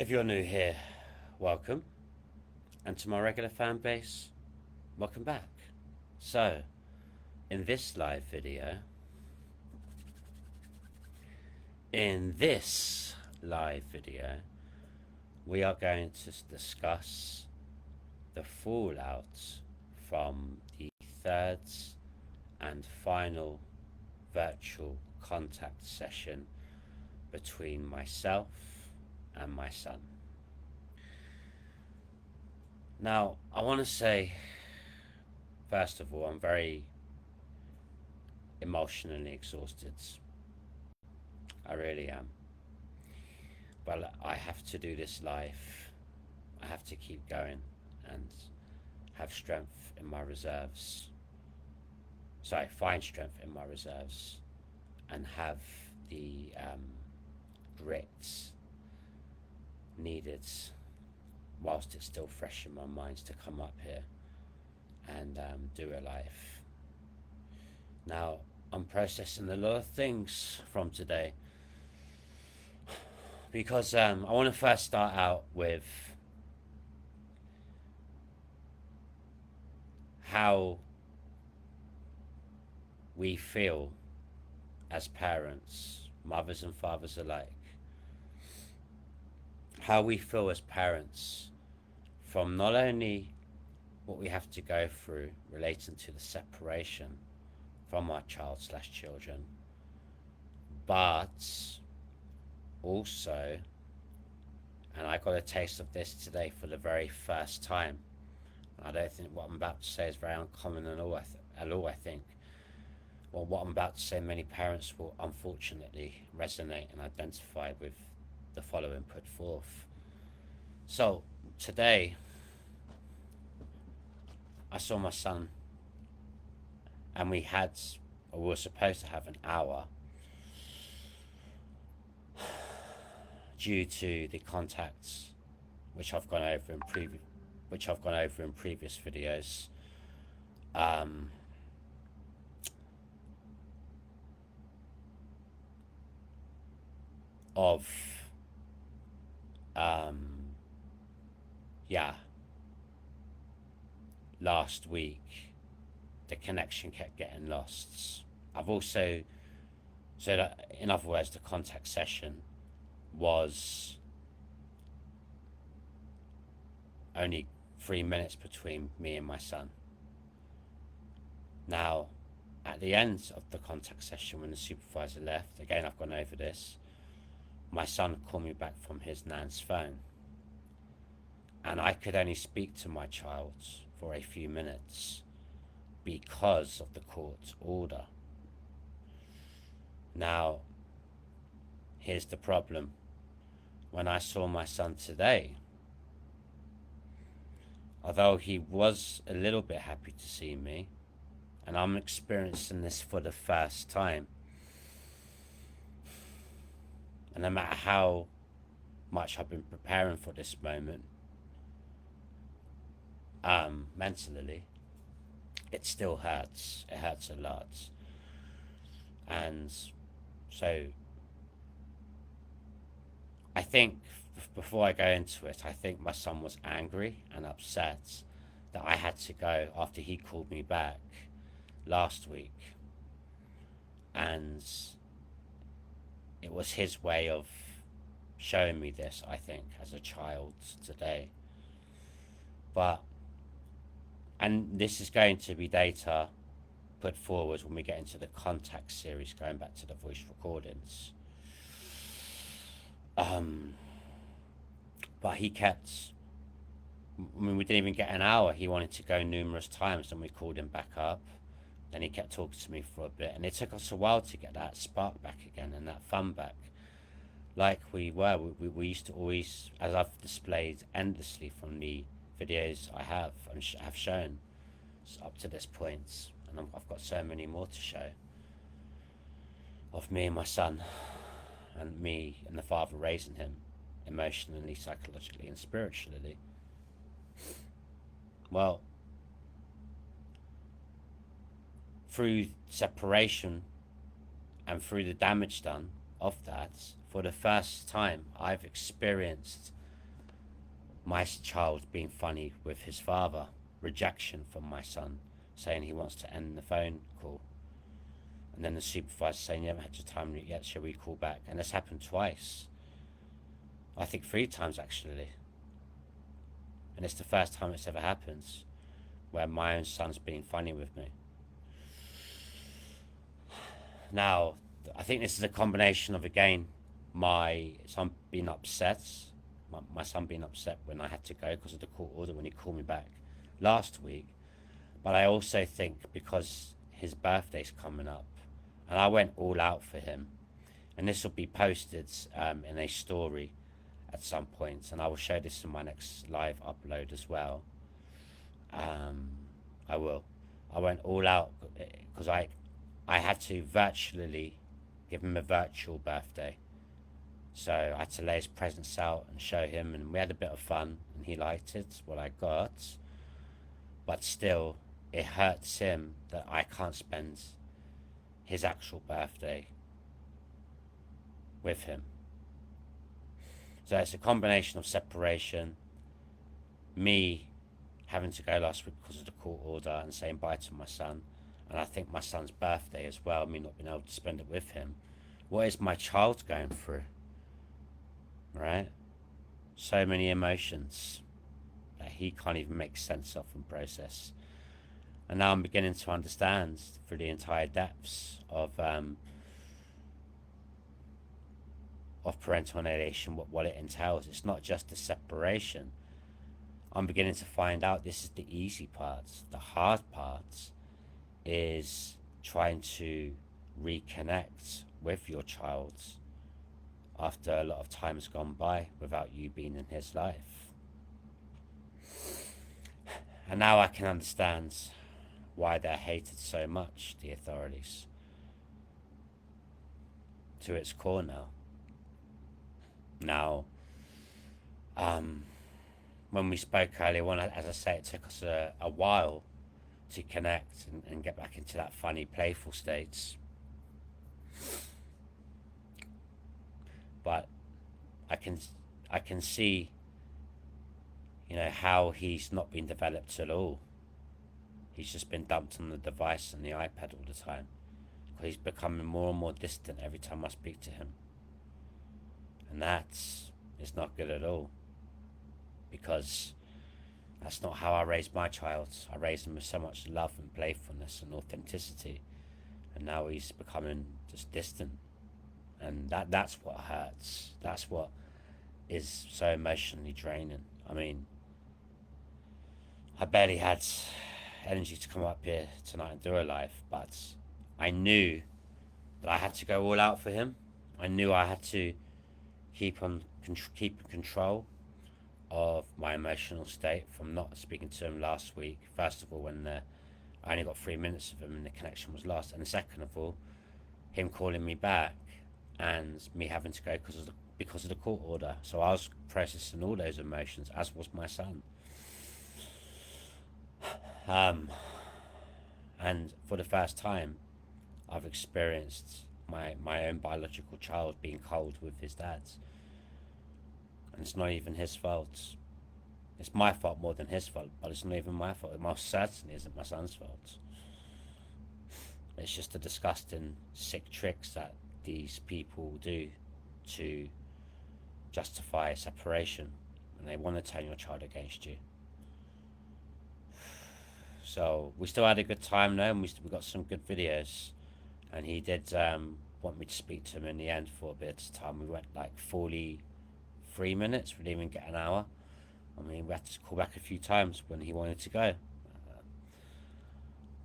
If you're new here, welcome. And to my regular fan base, welcome back. So, in this live video, we are going to discuss the fallout from the third and final virtual contact session between myself and my son. Now, I want to say, first of all, I'm very emotionally exhausted. I really am. But I have to do this live. I have to keep going and have strength in my reserves. Sorry, find strength in my reserves and have the grit needed whilst it's still fresh in my mind to come up here and do a live. Now, I'm processing a lot of things from today because I want to first start out with how we feel as parents, mothers and fathers alike, how we feel as parents from not only what we have to go through relating to the separation from our child/children, but also, and I got a taste of this today for the very first time. I don't think what I'm about to say is very uncommon at all. I think, well, what I'm about to say, many parents will unfortunately resonate and identify with the following put forth. So today, I saw my son, and we were supposed to have an hour due to the contacts which I've gone over in previous videos. Of last week, the connection kept getting lost. I've also, so that, in other words, the contact session was only 3 minutes between me and my son. Now, at the end of the contact session, when the supervisor left, again, I've gone over this, my son called me back from his nan's phone, and I could only speak to my child for a few minutes because of the court order. Now, here's the problem. When I saw my son today, although he was a little bit happy to see me, and I'm experiencing this for the first time, and no matter how much I've been preparing for this moment, mentally, it still hurts. It hurts a lot. And so I think, before I go into it, I think my son was angry and upset that I had to go after he called me back last week. And it was his way of showing me this, I think, as a child today. And this is going to be data put forward when we get into the contact series, going back to the voice recordings. But he kept, we didn't even get an hour. He wanted to go numerous times, and we called him back up. Then he kept talking to me for a bit, and it took us a while to get that spark back again and that fun back. Like we used to always, as I've displayed endlessly from the videos I have shown up to this point, and I've got so many more to show of me and my son, and me and the father raising him emotionally, psychologically, and spiritually. Well, through separation and through the damage done of that, for the first time, I've experienced my child being funny with his father, rejection from my son, saying he wants to end the phone call, and then the supervisor saying, you haven't had your time yet, shall we call back? And this happened twice. I think 3 times actually. And it's the first time it's ever happened where my own son's being funny with me. Now, I think this is a combination of, again, my son being upset, my son being upset when I had to go because of the court order when he called me back last week. But I also think because his birthday's coming up, and I went all out for him, and this will be posted in a story at some point, and I will show this in my next live upload as well. I will. I went all out because I had to virtually give him a virtual birthday. So I had to lay his presents out and show him, and we had a bit of fun, and he liked it, what I got. But still, it hurts him that I can't spend his actual birthday with him. So it's a combination of separation, me having to go last week because of the court order and saying bye to my son, and I think my son's birthday as well, me not being able to spend it with him. What is my child going through? Right? So many emotions that he can't even make sense of and process. And now I'm beginning to understand through the entire depths of parental alienation, what it entails. It's not just the separation. I'm beginning to find out this is the easy parts. The hard parts is trying to reconnect with your child after a lot of time has gone by without you being in his life. And now I can understand why they're hated so much, the authorities, to its core now. Now, when we spoke earlier on, as I say, it took us a while to connect and get back into that funny, playful state. But I can see, how he's not been developed at all. He's just been dumped on the device and the iPad all the time. He's becoming more and more distant every time I speak to him. And it's not good at all. Because that's not how I raised my child. I raised him with so much love and playfulness and authenticity. And now he's becoming just distant. And that's what hurts. That's what is so emotionally draining. I mean, I barely had energy to come up here tonight and do a live, but I knew that I had to go all out for him. I knew I had to keep in control of my emotional state from not speaking to him last week. First of all, when I only got 3 minutes of him and the connection was lost, and second of all, him calling me back and me having to go because of the court order. So I was processing all those emotions, as was my son. And for the first time, I've experienced my own biological child being cold with his dad. And it's not even his fault. It's my fault more than his fault, but it's not even my fault. It most certainly isn't my son's fault. It's just the disgusting, sick tricks that these people do to justify separation, and they want to turn your child against you. So we still had a good time though, and we got some good videos, and he did want me to speak to him in the end for a bit of time. We went like 43 minutes, we didn't even get an hour. I mean, we had to call back a few times when he wanted to go.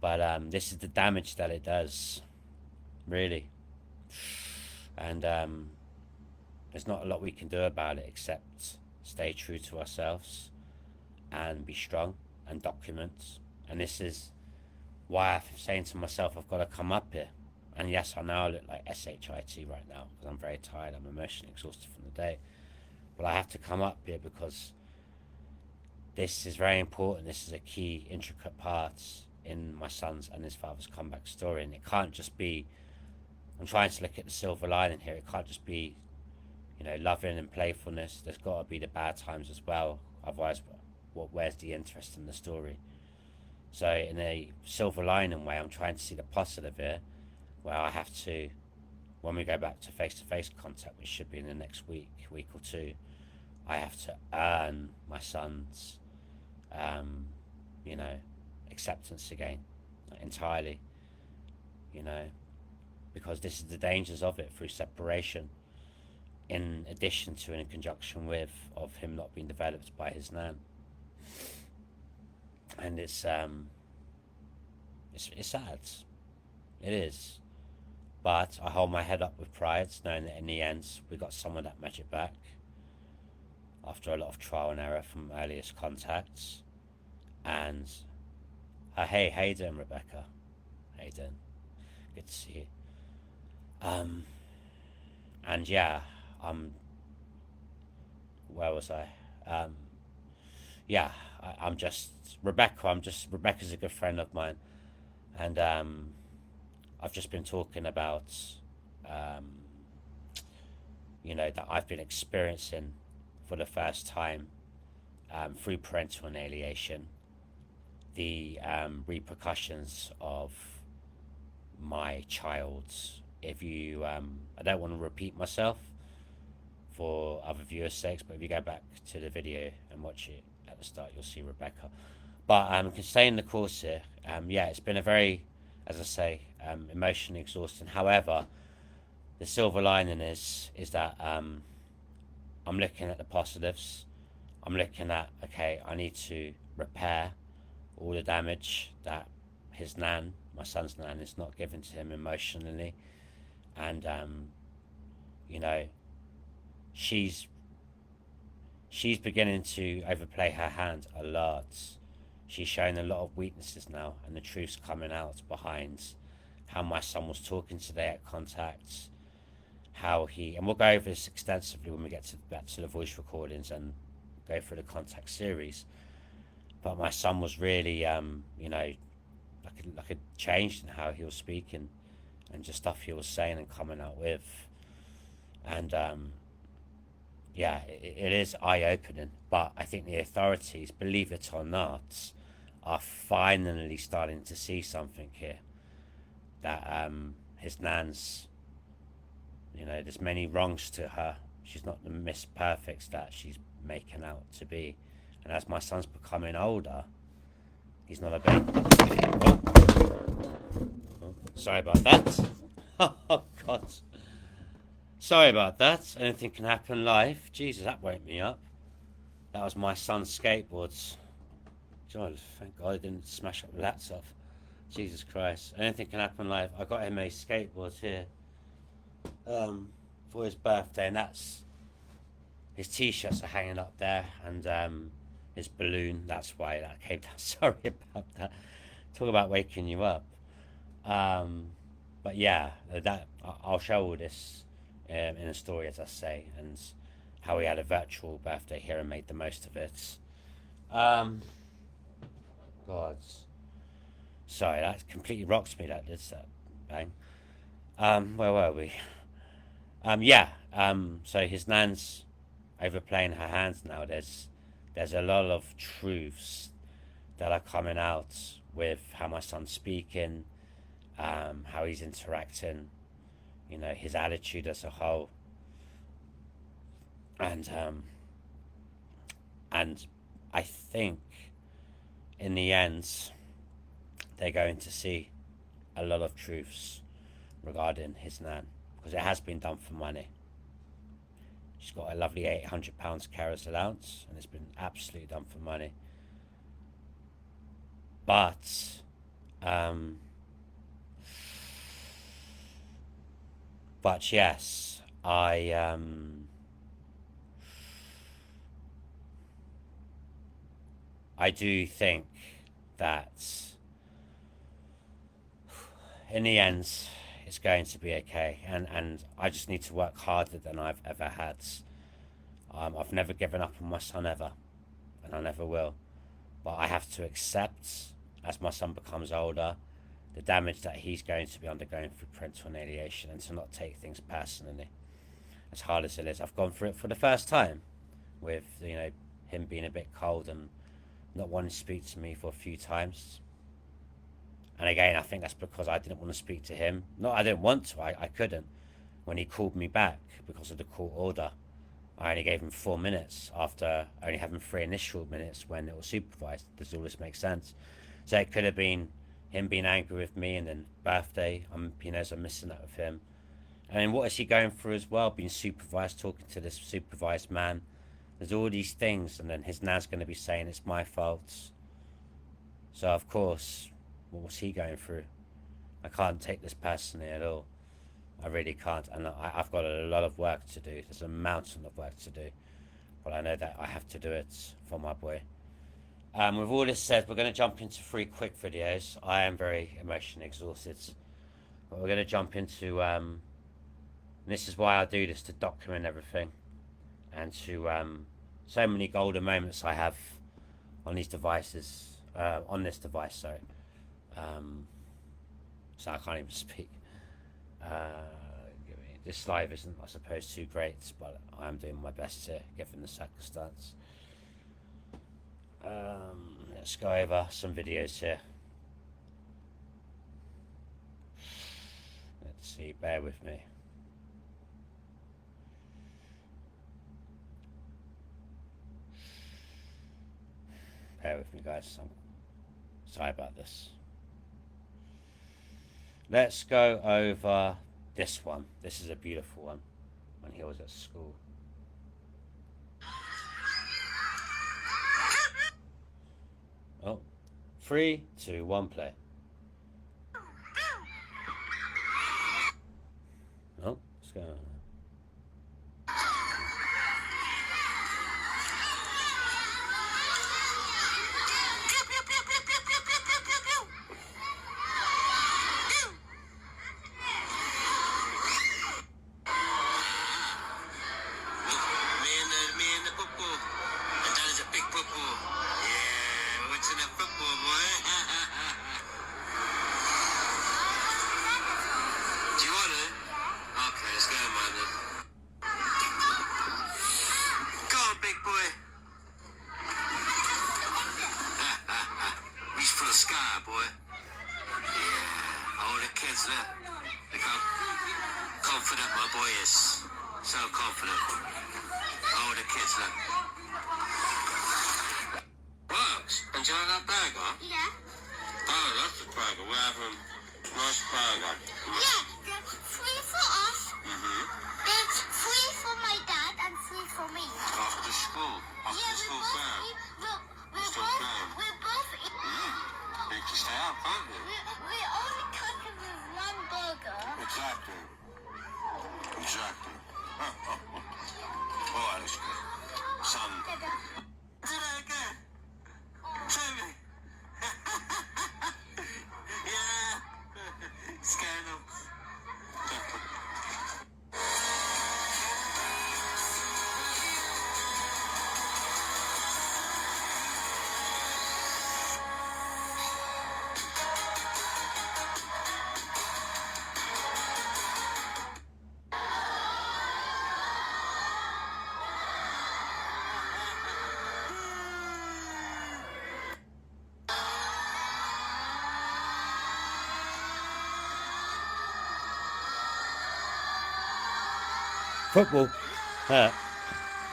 But this is the damage that it does, really. And there's not a lot we can do about it except stay true to ourselves and be strong and document. And this is why I'm saying to myself, I've got to come up here. And yes, I know I look like SHIT right now because I'm very tired. I'm emotionally exhausted from the day. But I have to come up here because this is very important. This is a key, intricate part in my son's and his father's comeback story. And it can't just be, I'm trying to look at the silver lining here. It can't just be, loving and playfulness. There's got to be the bad times as well. Otherwise, where's the interest in the story? So in a silver lining way, I'm trying to see the positive here, where I have to, when we go back to face-to-face contact, which should be in the next week or two, I have to earn my son's, you know, acceptance again, entirely, you know, because this is the dangers of it through separation, in addition to and in conjunction with of him not being developed by his nan. And it's sad. It is. But I hold my head up with pride, knowing that in the end we got some of that magic back after a lot of trial and error from earliest contacts. And hey, how you doing, Rebecca? How you doing? Good to see you. And yeah, where was I? Yeah, I'm just Rebecca. Rebecca's a good friend of mine, and I've just been talking about, you know, that I've been experiencing for the first time, through parental alienation, the repercussions of my child's. If you, I don't want to repeat myself for other viewers' sakes, but if you go back to the video and watch it at the start, you'll see Rebecca. But staying the course here, yeah, it's been a very, as I say, emotionally exhausting. However, the silver lining is that I'm looking at the positives. I'm looking at, okay, I need to repair all the damage that his nan, my son's nan, is not given to him emotionally. And you know, she's beginning to overplay her hand a lot. She's showing a lot of weaknesses now, and the truth's coming out behind how my son was talking today at contacts, how he, and we'll go over this extensively when we get back to the voice recordings and go through the contact series. But my son was really, you know, like a changed in how he was speaking and just stuff he was saying and coming out with. And yeah, it is eye-opening. But I think the authorities, believe it or not, are finally starting to see something here. That his nan's, you know, there's many wrongs to her. She's not the Miss Perfect that she's making out to be. And as my son's becoming older, he's not a baby. Oh, sorry about that. Oh, God. Sorry about that. Anything can happen live. Jesus, that woke me up. That was my son's skateboards. God, thank God I didn't smash up the laptop. Jesus Christ. Anything can happen live. I got him a skateboard here for his birthday, and that's his t-shirts are hanging up there, and his balloon. That's why that came down. Sorry about that. Talk about waking you up. But yeah, that I'll show all this in a story, as I say, and how he had a virtual birthday here and made the most of it. God, sorry, that completely rocks me. That did that bang. Where were we? Yeah. So his nan's overplaying her hands now. There's a lot of truths that are coming out with how my son's speaking, how he's interacting, you know, his attitude as a whole, and I think in the end they're going to see a lot of truths regarding his nan, because it has been done for money. She's got a lovely £800 carer's allowance, and it's been absolutely done for money. But yes, I do think that in the end it's going to be okay, and I just need to work harder than I've ever had. I've never given up on my son ever, and I never will. But I have to accept, as my son becomes older, the damage that he's going to be undergoing through parental alienation, and to not take things personally, as hard as it is. I've gone through it for the first time with, you know, him being a bit cold and not wanting to speak to me for a few times. And again, I think that's because I didn't want to speak to him. Not I didn't want to, I couldn't. When he called me back because of the court order, I only gave him 4 minutes after only having 3 initial minutes when it was supervised. Does all this make sense? So it could have been him being angry with me, and then birthday, he knows I'm missing that with him. And then what is he going through as well? Being supervised, talking to this supervised man. There's all these things, and then his nan's going to be saying it's my fault. So of course, what was he going through? I can't take this personally at all. I really can't, and I've got a lot of work to do. There's a mountain of work to do, but I know that I have to do it for my boy. With all this said, we're going to jump into 3 quick videos. I am very emotionally exhausted, but we're going to jump into, and this is why I do this, to document everything, and to, so many golden moments I have on these devices, on this device, sorry. So I can't even speak. This live isn't, I suppose, too great, but I am doing my best here, given the circumstance. Let's go over some videos here. Let's see, bear with me. Bear with me, guys. I'm sorry about this. Let's go over this one. This is a beautiful one, when he was at school. Oh, 3, 2, 1, play. Oh, what's going on? Football.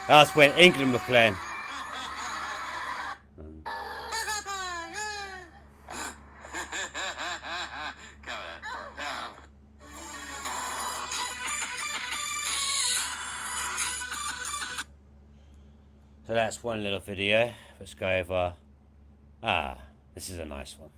That's when England were playing. So that's one little video. Let's go over. This is a nice one.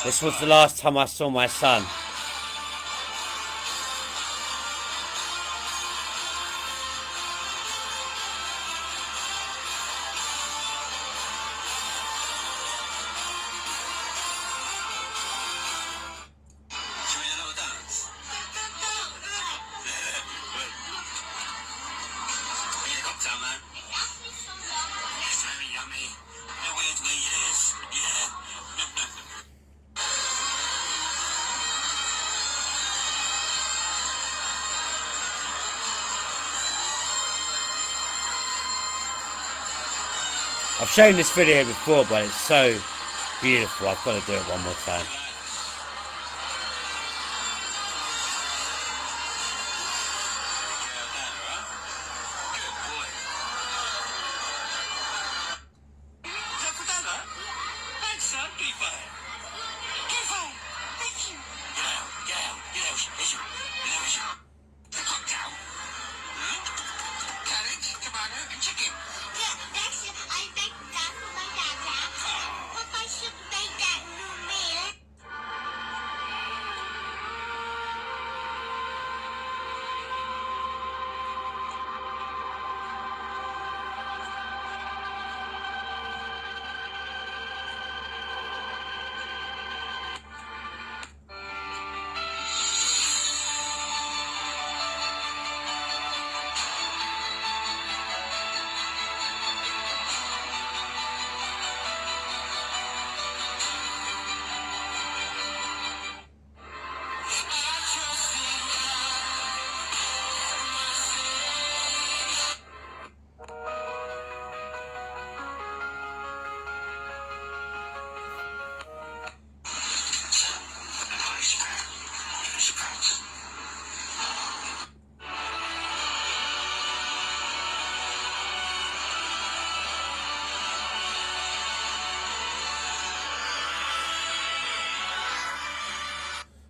This was the last time I saw my son. I've shown this video before, but it's so beautiful. I've got to do it one more time.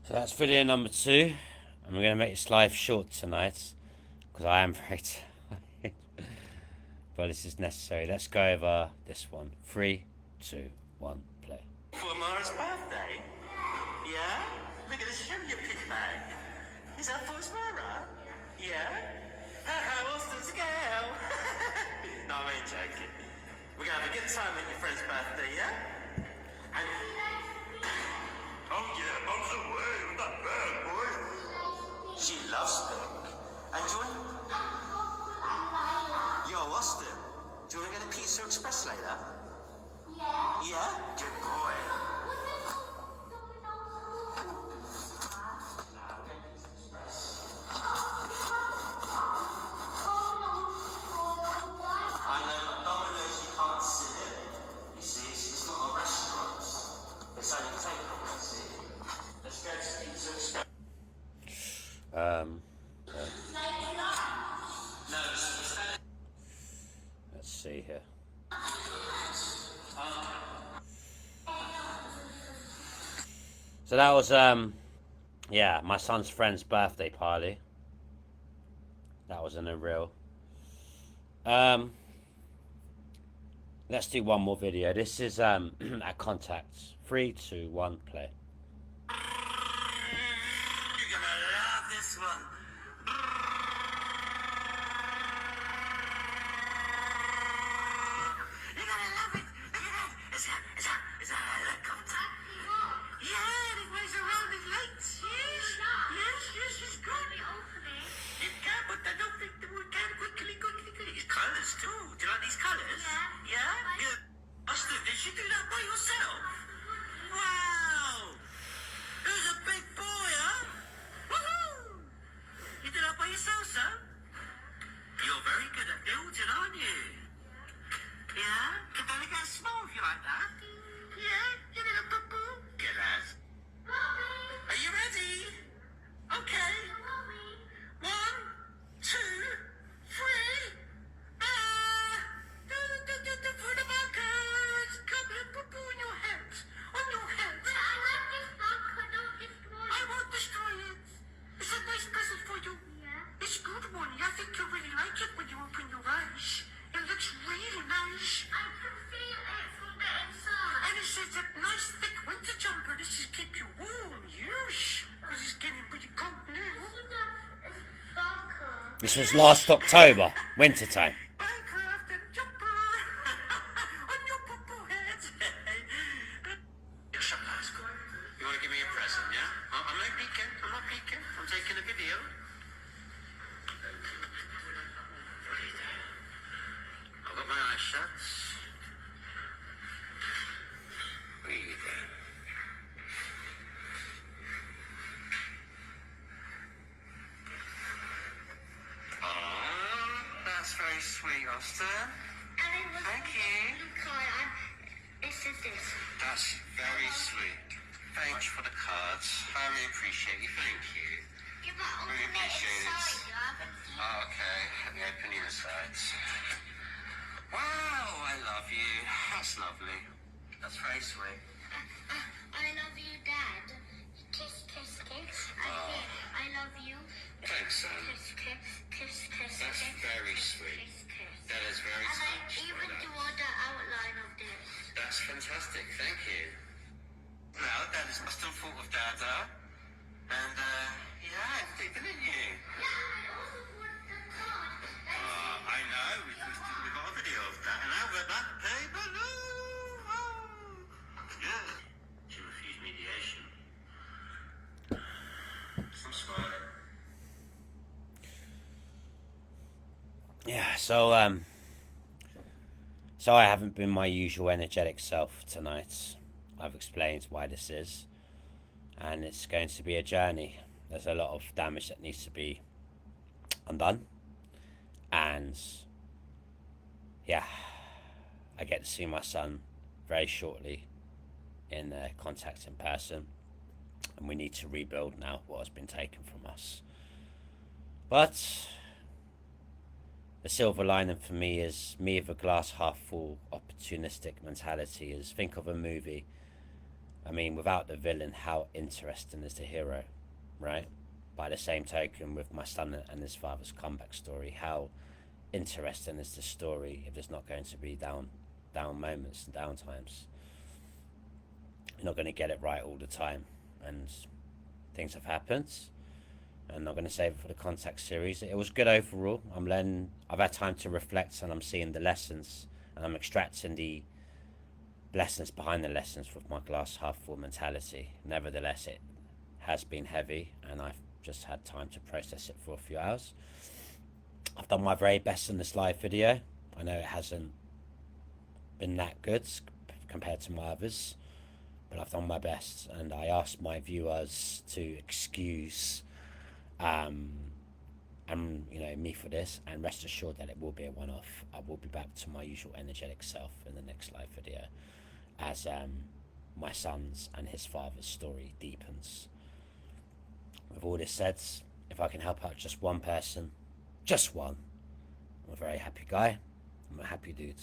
So that's video number 2, and we're going to make this live short tonight, because I am very tired, but this is necessary. Let's go over this one. 3, 2, 1, play. For Mara's birthday? Yeah? Look at this, show me your pig bag. Is that for Mara? Yeah? How awesome to go? No, I ain't joking. We're going to have a good time at your friend's birthday, yeah? And... Oh yeah, out the way with that bad boy. She loves pink. And do you want... Yo, Austin, do you want to get a Pizza Express later? Yeah. Yeah? Good boy. I know, but Domino's you can't sit in. You see, it's not a restaurant. It's only takeaway, see? Let's go to Pizza Express. Let's see here. So that was, yeah, my son's friend's birthday party. That was unreal. Let's do one more video. This is at Contacts. 3, 2, 1, play. You're gonna love this one. You're gonna love it. Look at that. It's a helicopter. Yeah, it goes around the lights. Yes, it's good. You can, but I don't think that we can quickly. It's colours too. Do you like these colours? Yeah? Yeah. Austin, did you do that by yourself? Wow! Who's a big boy, huh? Woohoo! You did that by yourself, son? You're very good at building, aren't you? Yeah? Can I get a smile if you like that? Yeah? You need a boo-boo? Get that. Are you ready? Okay. 1, 2, 3. For the buckets. Come here, boo-boo in your hands. On your hands. I won't destroy it. It's a nice present for you. Yeah. It's a good one. I think you'll really like it when you open your eyes. It looks really nice. I can feel it from the inside. And it says that nice thick winter jumper. This is keep you warm. Yes. Because it's getting pretty cold now. It's darker. This was last October, winter time. Minecraft and jumper. On your poo-poo head. You want to give me a present, yeah? I'm not peeking. I'm taking a video. I've got my eyes shut. Breathing. Oh, that's very sweet, Austin. And it was Thank you. blue this? That's very sweet. Thanks for the cards. I really appreciate you. Thank you. Yeah, but open Really it appreciate it. inside. You haven't seen it. Oh, okay. Let me open the insides. Wow, I love you. That's lovely. That's very sweet. I love you, Dad. Kiss, kiss, kiss. I love you. Thanks, son. Kiss, kiss, kiss, kiss. That's kiss, very kiss, sweet. Kiss, kiss. That is very And I sweet. even draw the outline of this. That's fantastic. Thank you. Well, that is must have thought of Dada. And, yeah, didn't you? Yeah, I also want the card. I know. We got a video of that. And now we're back. Hey, Baloo! Oh. Yeah. She refused mediation. I'm smiling. Yeah, so I haven't been my usual energetic self tonight. I've explained why this is, and it's going to be a journey. There's a lot of damage that needs to be undone, and yeah, I get to see my son very shortly in contact in person, and we need to rebuild now what has been taken from us. But the silver lining for me is me with a glass half full opportunistic mentality is think of a movie. I mean, without the villain, how interesting is the hero, right? By the same token, with my son and his father's comeback story, how interesting is the story if there's not going to be down moments and down times? You're not going to get it right all the time, and things have happened. And I'm going to save it for the contact series. It was good overall. I'm learning. I've had time to reflect, and I'm seeing the lessons, and I'm extracting the lessons behind the lessons with my glass half full mentality. Nevertheless, it has been heavy, and I've just had time to process it for a few hours. I've done my very best in this live video. I know it hasn't been that good compared to my others, but I've done my best, and I asked my viewers to excuse and me for this, and rest assured that it will be a one-off. I will be back to my usual energetic self in the next live video as my son's and his father's story deepens. With all this said, if I can help out just one person, just one, I'm a very happy guy. I'm a happy dude.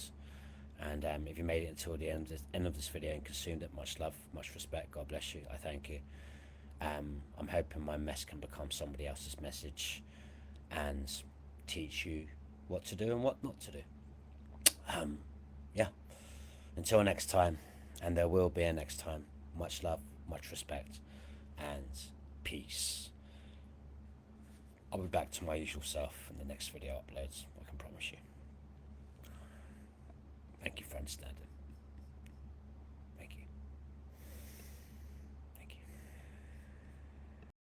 And if you made it until the end of this video and consumed it, much love, much respect. God bless you. I thank you. I'm hoping my mess can become somebody else's message and teach you what to do and what not to do. Yeah. Until next time, and there will be a next time, much love, much respect, and peace. I'll be back to my usual self in the next video uploads, I can promise you. Thank you for understanding.